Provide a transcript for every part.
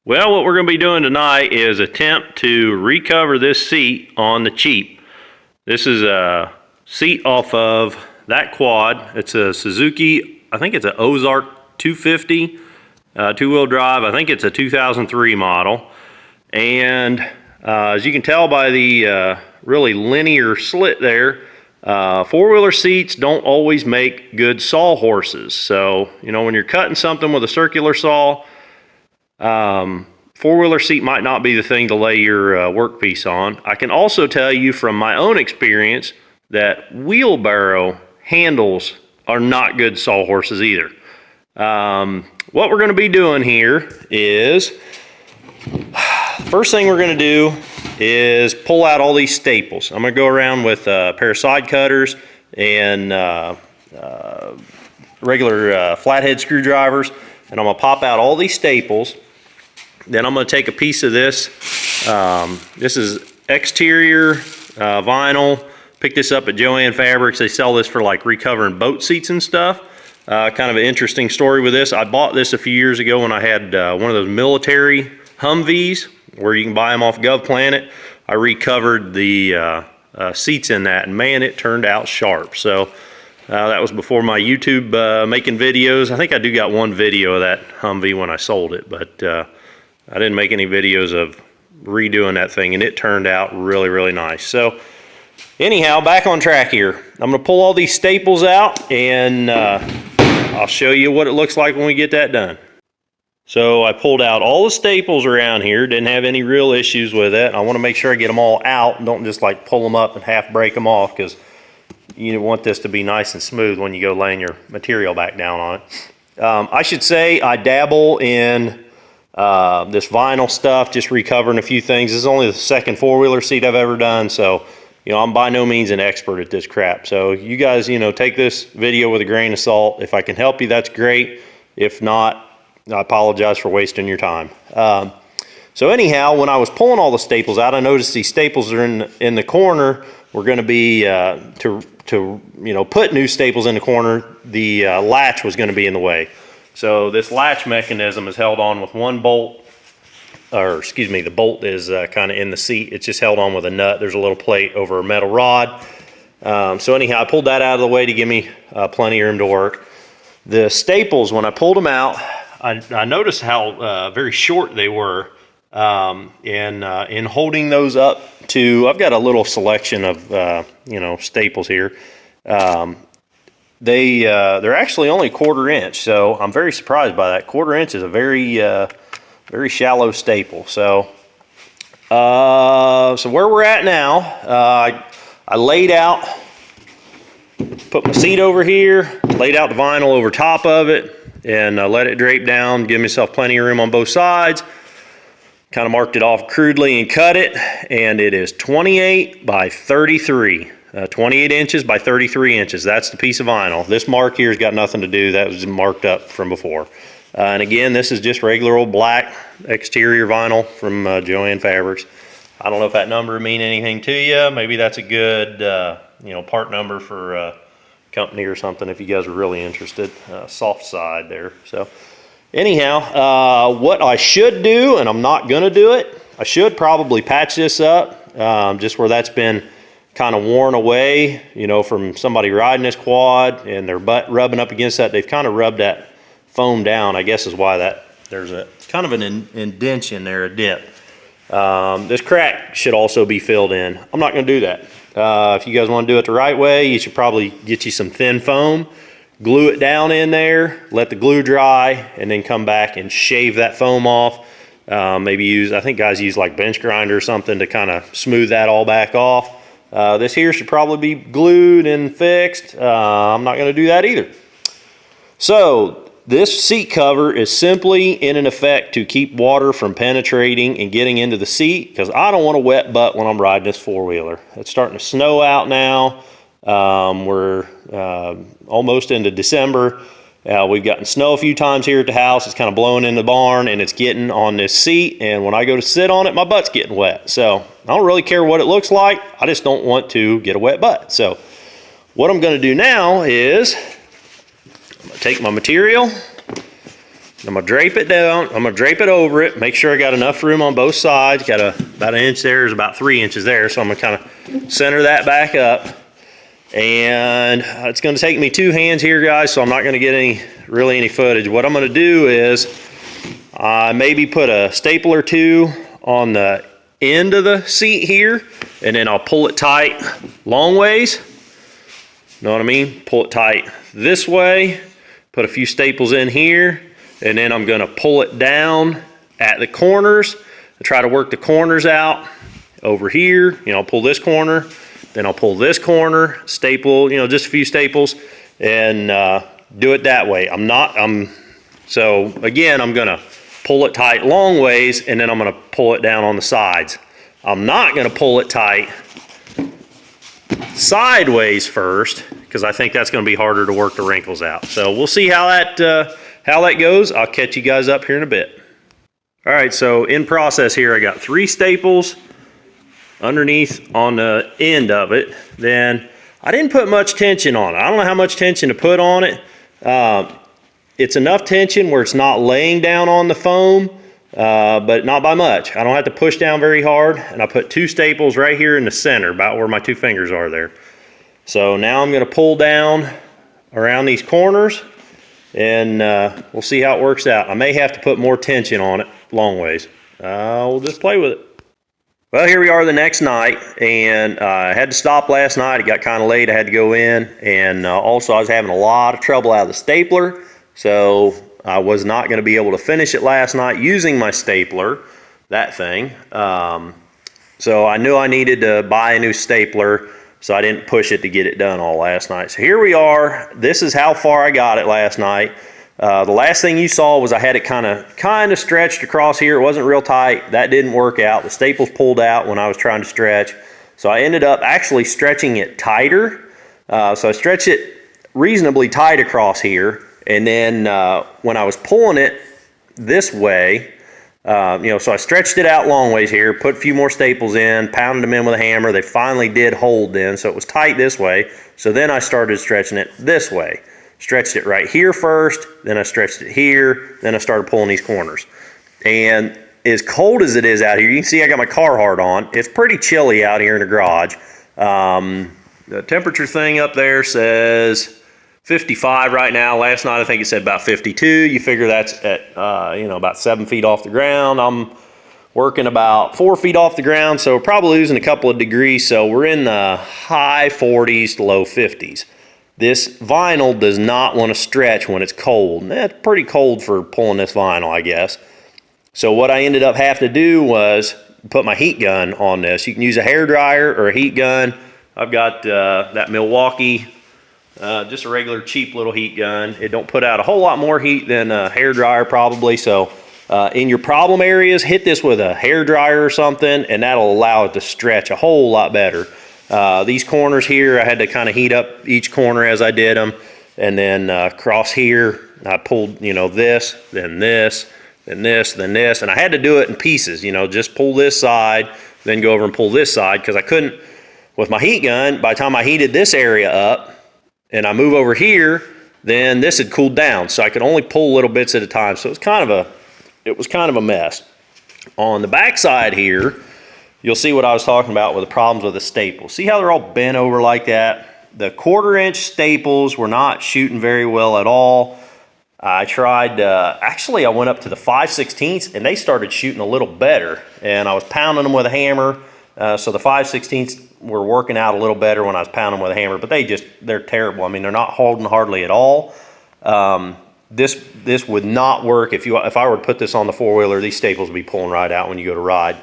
Well, what we're going to be doing tonight is attempt to recover this seat on the cheap. This is a seat off of that quad. It's a Suzuki, I think it's an Ozark 250, two-wheel drive. I think it's a 2003 model. And as you can tell by the really linear slit there, four-wheeler seats don't always make good sawhorses. So, you know, when you're cutting something with a circular saw, four-wheeler seat might not be the thing to lay your workpiece on. I can also tell you from my own experience that wheelbarrow handles are not good sawhorses either. What we're going to be doing here is, first thing we're going to do is pull out all these staples. I'm going to go around with a pair of side cutters and regular flathead screwdrivers, and I'm going to pop out all these staples. Then I'm going to take a piece of this. This is exterior vinyl. Picked this up at Joann Fabrics. They sell this for like recovering boat seats and stuff. Kind of an interesting story with this. I bought this a few years ago when I had one of those military Humvees where you can buy them off GovPlanet. I recovered the seats in that, and man, it turned out sharp. So that was before my YouTube making videos. I think I do got one video of that Humvee when I sold it, but I didn't make any videos of redoing that thing, and it turned out really, really nice. So anyhow, back on track here. I'm going to pull all these staples out, and I'll show you what it looks like when we get that done. So I pulled out all the staples around here, didn't have any real issues with it. I want to make sure I get them all out and don't just like pull them up and half break them off, because you want this to be nice and smooth when you go laying your material back down on it. I should say I dabble in this vinyl stuff, just recovering a few things. This is only the second four-wheeler seat I've ever done, so you know, I'm by no means an expert at this crap. So you guys, you know, take this video with a grain of salt. If I can help you, that's great. If not, I apologize for wasting your time. So anyhow, when I was pulling all the staples out, I noticed these staples are in the corner. We're going to be to you know, put new staples in the corner. The latch was going to be in the way. So this latch mechanism is held on with one bolt, or excuse me, the bolt is kind of in the seat. It's just held on with a nut. There's a little plate over a metal rod. So anyhow, I pulled that out of the way to give me plenty of room to work. The staples, when I pulled them out, I noticed how very short they were. In holding those up to, I've got a little selection of you know, staples here. They're actually only 1/4 inch, so I'm very surprised by that. 1/4 inch is a very shallow staple. So so where we're at now, I laid out, put my seat over here, laid out the vinyl over top of it, and let it drape down, give myself plenty of room on both sides. Kind of marked it off crudely and cut it, and it is 28 by 33. 28 inches by 33 inches. That's the piece of vinyl. This mark here has got nothing to do. That was marked up from before. And again, this is just regular old black exterior vinyl from Joann Fabrics. I don't know if that number mean anything to you. Maybe that's a good you know, part number for a company or something if you guys are really interested. Soft side there. So anyhow, what I should do, and I'm not going to do it, I should probably patch this up just where that's been kind of worn away, you know, from somebody riding this quad and their butt rubbing up against that. They've kind of rubbed that foam down, I guess is why that there's a kind of an indentation there, a dip. This crack should also be filled in. I'm not going to do that. If you guys want to do it the right way, you should probably get you some thin foam, glue it down in there, let the glue dry, and then come back and shave that foam off. Maybe use, I think guys use like bench grinder or something to kind of smooth that all back off. This here should probably be glued and fixed. I'm not going to do that either. So this seat cover is simply in an effect to keep water from penetrating and getting into the seat, because I don't want a wet butt when I'm riding this four-wheeler. It's starting to snow out now. We're almost into December. We've gotten snow a few times here at the house. It's kind of blowing in the barn, and it's getting on this seat, and when I go to sit on it, my butt's getting wet. So I don't really care what it looks like. I just don't want to get a wet butt. So what I'm going to do now is I'm going to take my material, I'm gonna drape it down. I'm gonna drape it over it. Make sure I got enough room on both sides. Got about an inch there. There's about 3 inches there. So I'm gonna kind of center that back up. And it's gonna take me 2 hands here, guys. So I'm not gonna get any footage. What I'm gonna do is maybe put a staple or two on the end of the seat here, and then I'll pull it tight long ways. Know what I mean? Pull it tight this way. Put a few staples in here. And then I'm gonna pull it down at the corners and try to work the corners out over here. You know, pull this corner, then I'll pull this corner, staple, you know, just a few staples, and do it that way. So again, I'm gonna pull it tight long ways, and then I'm gonna pull it down on the sides. I'm not gonna pull it tight sideways first, because I think that's gonna be harder to work the wrinkles out. So we'll see how that goes. I'll catch you guys up here in a bit. All right, so in process here, I got 3 staples underneath on the end of it. Then I didn't put much tension on it. I don't know how much tension to put on it. It's enough tension where it's not laying down on the foam, but not by much. I don't have to push down very hard. And I put 2 staples right here in the center, about where my 2 fingers are there. So now I'm gonna pull down around these corners, and we'll see how it works out. I may have to put more tension on it long ways. We'll just play with it. Well, here we are the next night, and I had to stop last night. It got kind of late. I had to go in, and also I was having a lot of trouble out of the stapler, so I was not going to be able to finish it last night using my stapler, that thing. So I knew I needed to buy a new stapler, so I didn't push it to get it done all last night. So here we are. This is how far I got it last night. The last thing you saw was I had it kind of stretched across here. It wasn't real tight. That didn't work out. The staples pulled out when I was trying to stretch. So I ended up actually stretching it tighter. So I stretched it reasonably tight across here. And then when I was pulling it this way, so I stretched it out long ways here, put a few more staples in, pounded them in with a hammer. They finally did hold then, so it was tight this way. So then I started stretching it this way. Stretched it right here first, then I stretched it here, then I started pulling these corners. And as cold as it is out here, you can see I got my Carhartt on. It's pretty chilly out here in the garage. The temperature thing up there says 55 right now. Last night I think it said about 52. You figure that's at about 7 feet off the ground. I'm working about 4 feet off the ground, so we're probably losing a couple of degrees. So we're in the high 40s to low 50s. This vinyl does not want to stretch when it's cold. It's pretty cold for pulling this vinyl, I guess. So what I ended up having to do was put my heat gun on this. You can use a hair dryer or a heat gun. I've got that Milwaukee, just a regular cheap little heat gun. It don't put out a whole lot more heat than a hair dryer probably. So in your problem areas, hit this with a hair dryer or something, and that'll allow it to stretch a whole lot better. These corners here, I had to kind of heat up each corner as I did them. And then across here, I pulled, this, then this, then this, then this. And I had to do it in pieces, just pull this side, then go over and pull this side, because I couldn't, with my heat gun, by the time I heated this area up and I move over here, then this had cooled down. So I could only pull little bits at a time. So it was kind of a mess. On the back side here, you'll see what I was talking about with the problems with the staples. See how they're all bent over like that? The 1/4-inch staples were not shooting very well at all. I tried, actually I went up to the 5/16 and they started shooting a little better. And I was pounding them with a hammer. So the 5/16 were working out a little better when I was pounding them with a hammer, but they're terrible. I mean, they're not holding hardly at all. This would not work if I were to put this on the 4-wheeler. These staples would be pulling right out when you go to ride.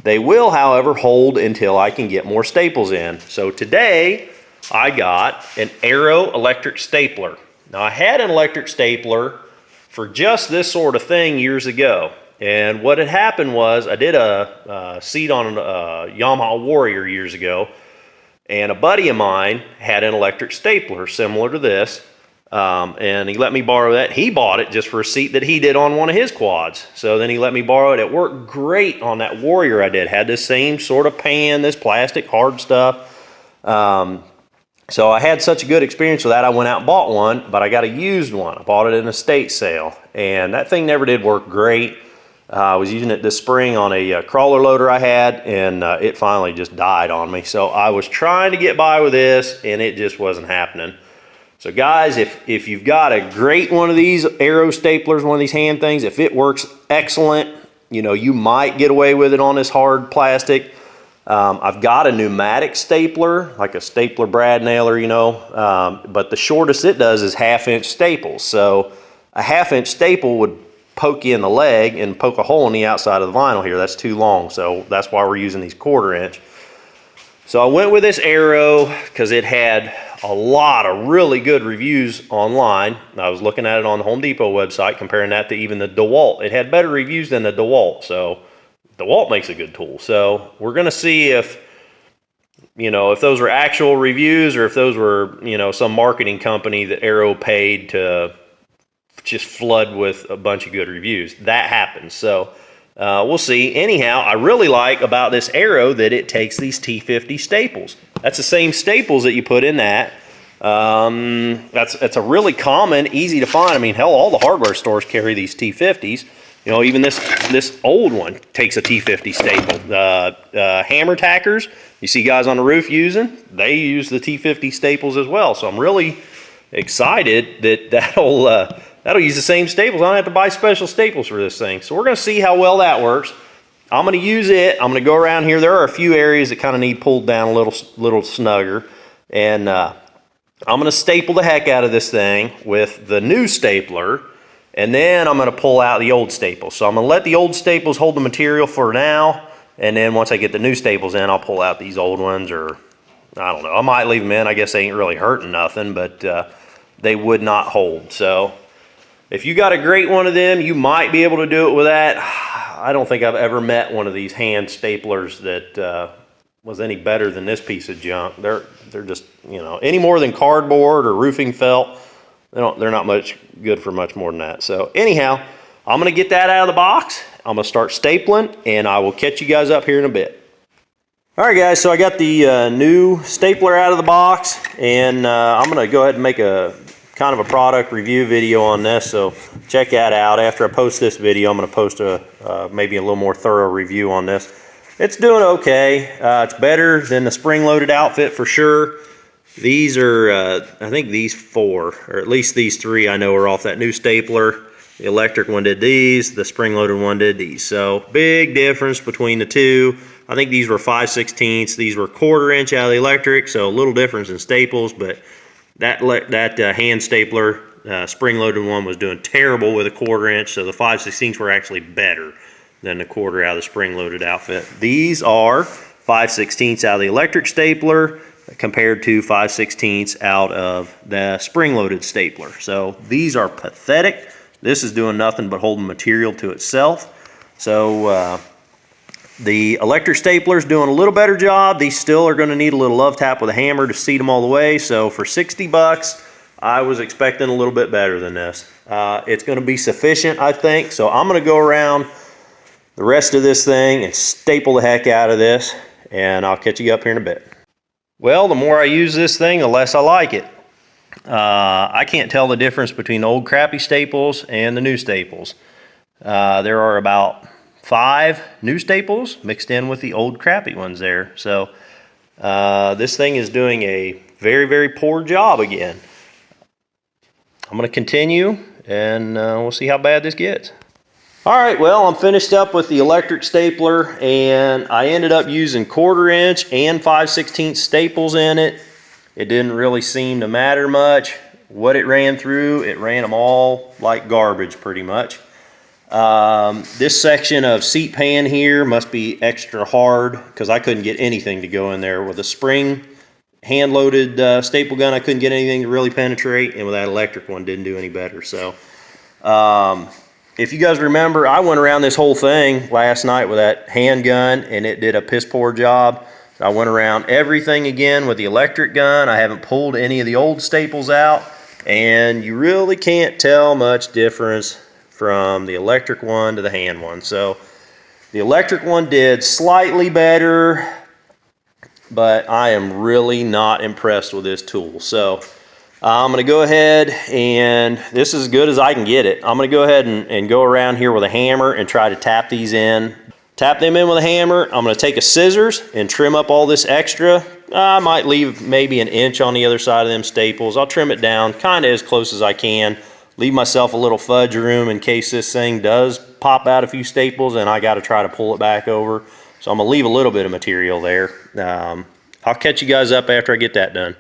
They will, however, hold until I can get more staples in. So today, I got an Arrow electric stapler. Now, I had an electric stapler for just this sort of thing years ago. And what had happened was I did a seat on a Yamaha Warrior years ago, and a buddy of mine had an electric stapler similar to this. And he let me borrow that. He bought it just for a seat that he did on one of his quads. So then he let me borrow it. It worked great on that Warrior I did. Had the same sort of pan, this plastic hard stuff. So I had such a good experience with that, I went out and bought one, but I got a used one. I bought it in an estate sale, and that thing never did work great. I was using it this spring on a crawler loader I had, and it finally just died on me. So I was trying to get by with this, and it just wasn't happening. So guys, if you've got a great one of these Arrow staplers, one of these hand things, if it works excellent, you know, you might get away with it on this hard plastic. I've got a pneumatic stapler, like a stapler brad nailer, you know, but the shortest it does is 1/2-inch staples. So a 1/2-inch staple would poke you in the leg and poke a hole in the outside of the vinyl here. That's too long, so that's why we're using these 1/4-inch. So I went with this Arrow because it had a lot of really good reviews online. I was looking at it on the Home Depot website, comparing that to even the DeWalt. It had better reviews than the DeWalt, so DeWalt makes a good tool. So we're going to see if, you know, if those were actual reviews or if those were, you know, some marketing company that Arrow paid to just flood with a bunch of good reviews. That happens. So we'll see. Anyhow, I really like about this Arrow that it takes these T50 staples. That's the same staples that you put in that. That's a really common, easy to find. I mean, hell, all the hardware stores carry these T50s. You know, even this old one takes a T50 staple. Hammer tackers, you see guys on the roof using, they use the T50 staples as well. So I'm really excited that that'll use the same staples. I don't have to buy special staples for this thing. So we're going to see how well that works. I'm going to use it. I'm going to go around here. There are a few areas that kind of need pulled down a little snugger. And I'm going to staple the heck out of this thing with the new stapler. And then I'm going to pull out the old staples. So I'm going to let the old staples hold the material for now. And then once I get the new staples in, I'll pull out these old ones, or I don't know. I might leave them in. I guess they ain't really hurting nothing, but they would not hold. So if you got a great one of them, you might be able to do it with that. I don't think I've ever met one of these hand staplers that was any better than this piece of junk. They're just, you know, any more than cardboard or roofing felt. They're not much good for much more than that. So anyhow, I'm going to get that out of the box. I'm going to start stapling, and I will catch you guys up here in a bit. All right, guys, so I got the new stapler out of the box, and I'm going to go ahead and make a kind of a product review video on this, so check that out. After I post this video, I'm going to post maybe a little more thorough review on this. It's doing okay. It's better than the spring-loaded outfit for sure. These are, I think these 4, or at least these 3 I know are off that new stapler. The electric one did these, the spring-loaded one did these. So big difference between the two. I think these were 5/16, these were 1/4-inch out of the electric, so a little difference in staples, but that hand stapler, spring-loaded one, was doing terrible with a 1/4-inch, so the 5/16 were actually better than the 1/4 out of the spring-loaded outfit. These are 5/16 out of the electric stapler compared to 5/16 out of the spring-loaded stapler. So these are pathetic. This is doing nothing but holding material to itself. So the electric stapler is doing a little better job. These still are going to need a little love tap with a hammer to seat them all the way. So for 60 bucks, I was expecting a little bit better than this. It's going to be sufficient, I think. So I'm going to go around the rest of this thing and staple the heck out of this, and I'll catch you up here in a bit. Well, the more I use this thing, the less I like it. I can't tell the difference between the old crappy staples and the new staples. There are about 5 new staples mixed in with the old crappy ones there. So this thing is doing a very, very poor job again. I'm going to continue, and we'll see how bad this gets. All right, well, I'm finished up with the electric stapler, and I ended up using 1/4-inch and 5/16 staples in it. It didn't really seem to matter much what it ran through. It ran them all like garbage pretty much. This section of seat pan here must be extra hard because I couldn't get anything to go in there. With a spring hand-loaded staple gun, I couldn't get anything to really penetrate, and with that electric one, didn't do any better. So if you guys remember, I went around this whole thing last night with that handgun, and it did a piss poor job. I went around everything again with the electric gun. I haven't pulled any of the old staples out, and you really can't tell much difference from the electric one to the hand one. So the electric one did slightly better. but I am really not impressed with this tool. So I'm gonna go ahead, and this is as good as I can get it. I'm gonna go ahead and go around here with a hammer and try to tap these in. Tap them in with a hammer. I'm gonna take a scissors and trim up all this extra. I might leave maybe an inch on the other side of them staples. I'll trim it down kind of as close as I can. Leave myself a little fudge room in case this thing does pop out a few staples and I gotta try to pull it back over. So I'm gonna leave a little bit of material there. I'll catch you guys up after I get that done.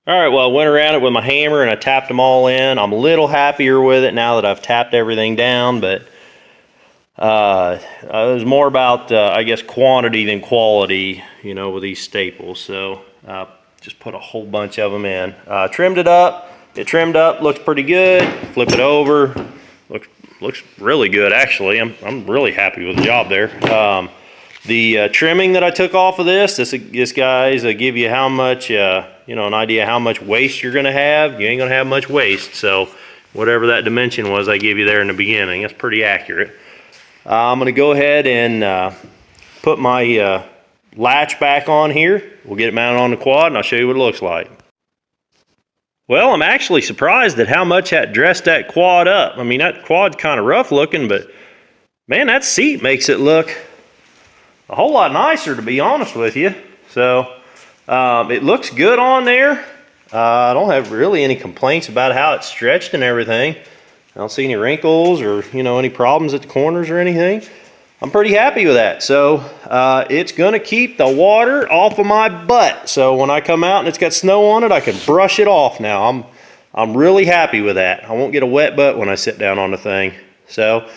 All right, well, I went around it with my hammer and I tapped them all in. I'm a little happier with it now that I've tapped everything down, but it was more about, I guess, quantity than quality, you know, with these staples. So just put a whole bunch of them in. Trimmed it up. It trimmed up, looks pretty good. Flip it over. Looks really good, actually. I'm really happy with the job there. The trimming that I took off of this guys give you how much, you know, an idea how much waste you're gonna have. You ain't gonna have much waste. So whatever that dimension was I gave you there in the beginning, that's pretty accurate. I'm gonna go ahead and put my latch back on here. We'll get it mounted on the quad and I'll show you what it looks like. Well, I'm actually surprised at how much that dressed that quad up. I mean, that quad's kind of rough looking, but man, that seat makes it look a whole lot nicer, to be honest with you. So it looks good on there. I don't have really any complaints about how it's stretched and everything. I don't see any wrinkles or, you know, any problems at the corners or anything. I'm pretty happy with that. So it's gonna keep the water off of my butt. So when I come out and it's got snow on it, I can brush it off now. I'm really happy with that. I won't get a wet butt when I sit down on the thing. So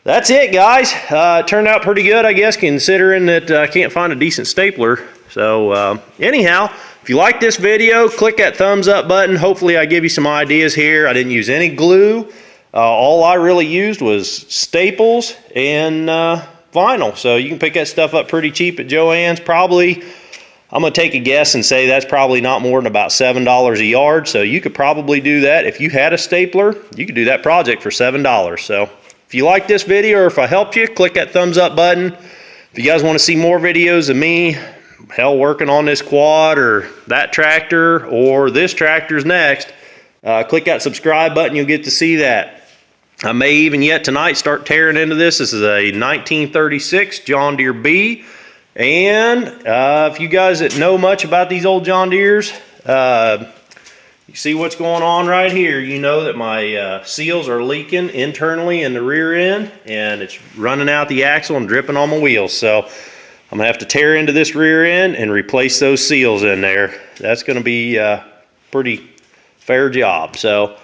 that's it, guys. It turned out pretty good, I guess, considering that I can't find a decent stapler. So anyhow, if you like this video, click that thumbs up button. Hopefully I give you some ideas here. I didn't use any glue. All I really used was staples and vinyl. So you can pick that stuff up pretty cheap at Joann's. Probably, I'm gonna take a guess and say that's probably not more than about $7 a yard. So you could probably do that. If you had a stapler, you could do that project for $7. So if you like this video or if I helped you, click that thumbs up button. If you guys wanna see more videos of me, hell, working on this quad or that tractor or this tractor's next, click that subscribe button, you'll get to see that. I may even yet tonight start tearing into this. This is a 1936 John Deere B. And if you guys that know much about these old John Deeres, you see what's going on right here. You know that my seals are leaking internally in the rear end and it's running out the axle and dripping on my wheels. So I'm gonna have to tear into this rear end and replace those seals in there. That's gonna be a pretty fair job. So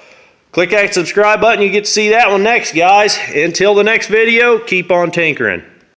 click that subscribe button, you get to see that one next, guys. Until the next video, keep on tinkering.